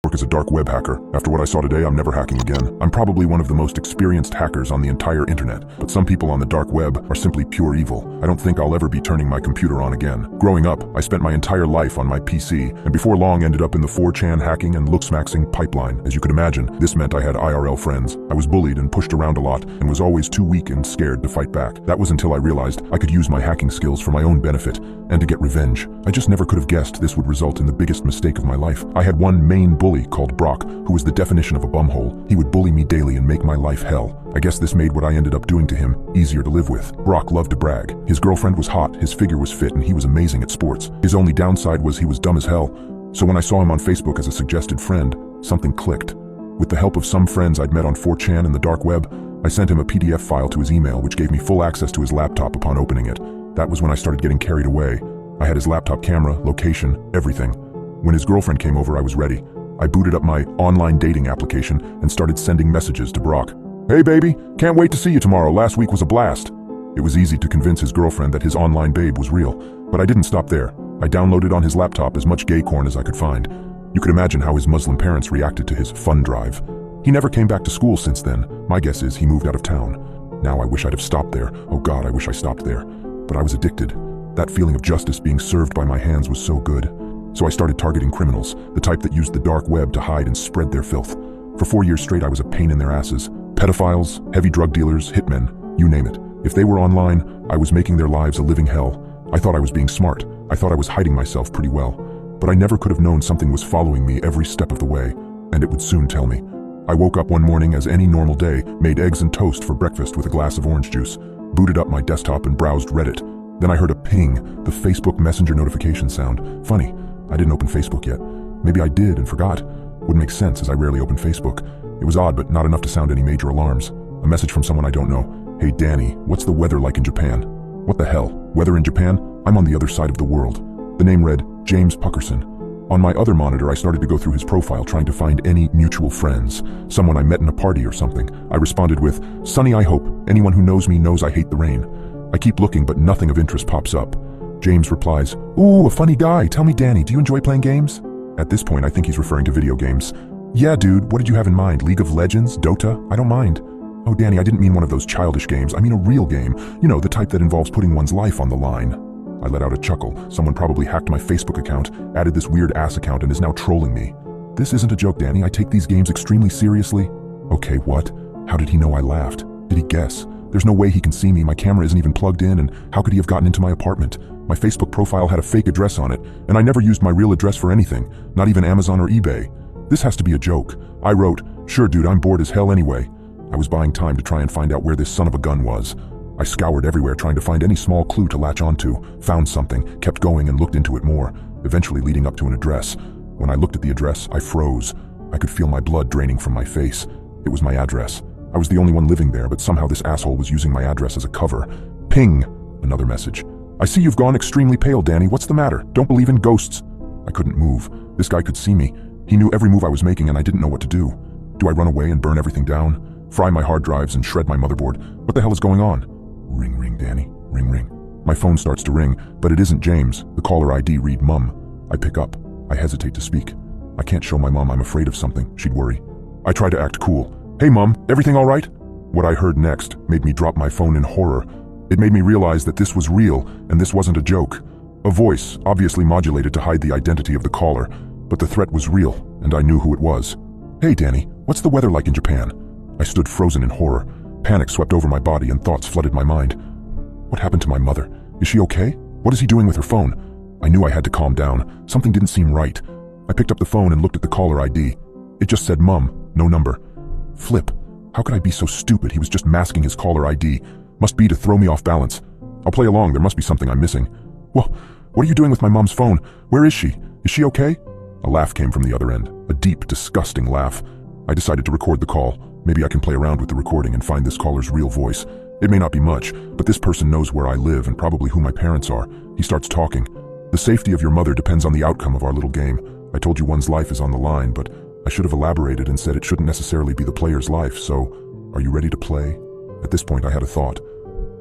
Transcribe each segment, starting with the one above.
Work as a dark web hacker. After what I saw today, I'm never hacking again. I'm probably one of the most experienced hackers on the entire internet, but some people on the dark web are simply pure evil. I don't think I'll ever be turning my computer on again. Growing up, I spent my entire life on my PC, and before long ended up in the 4chan hacking and looksmaxing pipeline. As you could imagine, this meant I had IRL friends. I was bullied and pushed around a lot, and was always too weak and scared to fight back. That was until I realized I could use my hacking skills for my own benefit, and to get revenge. I just never could have guessed this would result in the biggest mistake of my life. I had one main bully called Brock, who was the definition of a bumhole. He would bully me daily and make my life hell. I guess this made what I ended up doing to him easier to live with. Brock loved to brag. His girlfriend was hot, his figure was fit, and he was amazing at sports. His only downside was he was dumb as hell. So when I saw him on Facebook as a suggested friend, something clicked. With the help of some friends I'd met on 4chan and the dark web, I sent him a PDF file to his email, which gave me full access to his laptop upon opening it. That was when I started getting carried away. I had his laptop camera, location, everything. When his girlfriend came over, I was ready. I booted up my online dating application and started sending messages to Brock. "Hey baby, can't wait to see you tomorrow. Last week was a blast." It was easy to convince his girlfriend that his online babe was real, but I didn't stop there. I downloaded on his laptop as much gay porn as I could find. You could imagine how his Muslim parents reacted to his fun drive. He never came back to school since then. My guess is he moved out of town. Now I wish I'd have stopped there. Oh God, I wish I stopped there. But I was addicted. That feeling of justice being served by my hands was so good. So I started targeting criminals, the type that used the dark web to hide and spread their filth. For 4 years straight, I was a pain in their asses. Pedophiles, heavy drug dealers, hitmen, you name it. If they were online, I was making their lives a living hell. I thought I was being smart. I thought I was hiding myself pretty well. But I never could have known something was following me every step of the way, and it would soon tell me. I woke up one morning as any normal day, made eggs and toast for breakfast with a glass of orange juice, booted up my desktop and browsed Reddit. Then I heard a ping, the Facebook Messenger notification sound. Funny, I didn't open Facebook yet. Maybe I did and forgot. Wouldn't make sense as I rarely open Facebook. It was odd, but not enough to sound any major alarms. A message from someone I don't know. "Hey Danny, what's the weather like in Japan?" What the hell? Weather in Japan? I'm on the other side of the world. The name read James Puckerson. On my other monitor, I started to go through his profile trying to find any mutual friends. Someone I met in a party or something. I responded with, "Sunny, I hope. Anyone who knows me knows I hate the rain." I keep looking, but nothing of interest pops up. James replies, "Ooh, a funny guy. Tell me, Danny, do you enjoy playing games?" At this point, I think he's referring to video games. "Yeah, dude, what did you have in mind? League of Legends? Dota? I don't mind." "Oh, Danny, I didn't mean one of those childish games. I mean a real game. You know, the type that involves putting one's life on the line." I let out a chuckle. Someone probably hacked my Facebook account, added this weird ass account, and is now trolling me. "This isn't a joke, Danny. I take these games extremely seriously." Okay, what? How did he know I laughed? Did he guess? There's no way he can see me. My camera isn't even plugged in, and how could he have gotten into my apartment? My Facebook profile had a fake address on it, and I never used my real address for anything, not even Amazon or eBay. This has to be a joke. I wrote, "Sure, dude, I'm bored as hell anyway." I was buying time to try and find out where this son of a gun was. I scoured everywhere trying to find any small clue to latch onto, found something, kept going and looked into it more, eventually leading up to an address. When I looked at the address, I froze. I could feel my blood draining from my face. It was my address. I was the only one living there, but somehow this asshole was using my address as a cover. Ping! Another message. "I see you've gone extremely pale, Danny. What's the matter? Don't believe in ghosts." I couldn't move. This guy could see me. He knew every move I was making and I didn't know what to do. Do I run away and burn everything down? Fry my hard drives and shred my motherboard? What the hell is going on? Ring, ring, Danny. Ring, ring. My phone starts to ring, but it isn't James. The caller ID read Mum. I pick up. I hesitate to speak. I can't show my mom I'm afraid of something. She'd worry. I try to act cool. "Hey Mum, everything all right?" What I heard next made me drop my phone in horror. It made me realize that this was real and this wasn't a joke. A voice, obviously modulated to hide the identity of the caller, but the threat was real and I knew who it was. "Hey Danny, what's the weather like in Japan?" I stood frozen in horror. Panic swept over my body and thoughts flooded my mind. What happened to my mother? Is she okay? What is he doing with her phone? I knew I had to calm down. Something didn't seem right. I picked up the phone and looked at the caller ID. It just said Mum, no number. Flip. How could I be so stupid? He was just masking his caller ID. Must be to throw me off balance. I'll play along. There must be something I'm missing. Well, what are you doing with my mom's phone? Where is she? Is she okay? A laugh came from the other end. A deep, disgusting laugh. I decided to record the call. Maybe I can play around with the recording and find this caller's real voice. It may not be much, but this person knows where I live and probably who my parents are. He starts talking. "The safety of your mother depends on the outcome of our little game. I told you one's life is on the line, but I should have elaborated and said it shouldn't necessarily be the player's life, so are you ready to play?" At this point I had a thought.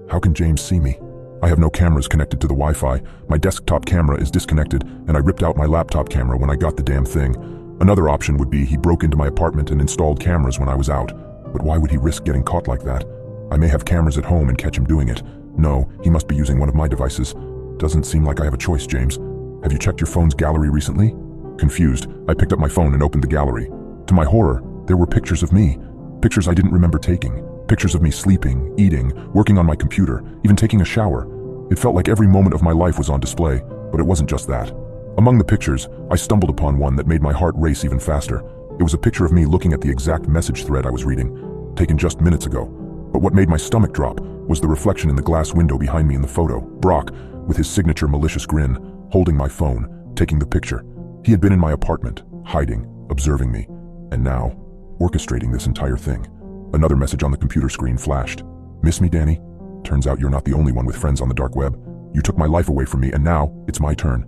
How can James see me? I have no cameras connected to the Wi-Fi. My desktop camera is disconnected, and I ripped out my laptop camera when I got the damn thing. Another option would be he broke into my apartment and installed cameras when I was out. But why would he risk getting caught like that? I may have cameras at home and catch him doing it. No, he must be using one of my devices. Doesn't seem like I have a choice, James. Have you checked your phone's gallery recently? Confused, I picked up my phone and opened the gallery. To my horror, there were pictures of me. Pictures I didn't remember taking. Pictures of me sleeping, eating, working on my computer, even taking a shower. It felt like every moment of my life was on display, but it wasn't just that. Among the pictures, I stumbled upon one that made my heart race even faster. It was a picture of me looking at the exact message thread I was reading, taken just minutes ago. But what made my stomach drop was the reflection in the glass window behind me in the photo. Brock, with his signature malicious grin, holding my phone, taking the picture. He had been in my apartment, hiding, observing me, and now, orchestrating this entire thing. Another message on the computer screen flashed. "Miss me, Danny? Turns out you're not the only one with friends on the dark web. You took my life away from me, and now it's my turn."